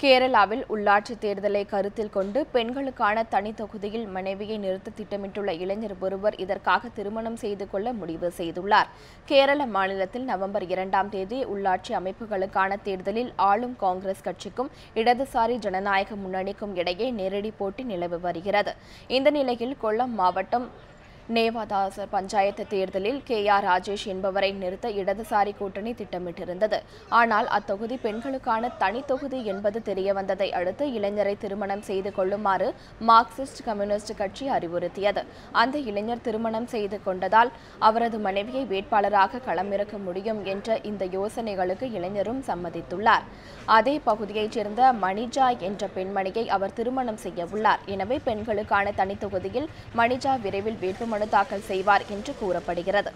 கேரளாவில் உள்ளாட்சி தேர்தலை கருத்தில் கொண்டு பெண்களுக்கான தனி தொகுதியில் மனைவியை நிறுத்த திட்டமிட்டுள்ள இளைஞர் ஒருவர் இதற்காக திருமணம் செய்து கொள்ள முடிவு செய்துள்ளார். கேரள மாநிலத்தில் நவம்பர் 2ஆம் தேதி உள்ளாட்சி அமைப்புகளுக்கான தேர்தலில் ஆளும் காங்கிரஸ் கட்சிக்கும் இடதுசாரி ஜனநாயக முன்னணிக்கும் இடையே நேரடி போட்டி நிலவி வருகிறது. இந்த நிலையில் கொல்லம் மாவட்டம் நேவாதாசர் பஞ்சாயத்து தேர்தலில் KR ராஜேஷ் என்பவரை நிறுத்த இடதுசாரி கூட்டணி திட்டமிட்டிருந்தது. ஆனால் அத்தொகுதி பெண்களுக்கான தனி தொகுதி என்பது தெரியவந்ததை அடுத்து இளைஞரை திருமணம் செய்து கொள்ளுமாறு மார்க்சிஸ்ட் கம்யூனிஸ்ட் கட்சி அறிவுறுத்தியது. அந்த இளைஞர் திருமணம் செய்து கொண்டதால் அவரது மனைவியை வேட்பாளராக களமிறக்க முடியும் என்ற இந்த யோசனைகளுக்கு இளைஞரும் சம்மதித்துள்ளார். அதே பகுதியைச் சேர்ந்த மணிஜா என்ற பெண்மணியை அவர் திருமணம் செய்ய உள்ளார். எனவே பெண்களுக்கான தனி தொகுதியில் மணிஜா விரைவில் வேட்புமனு தாக்கல் செய்வார் என்று கூறப்படுகிறது.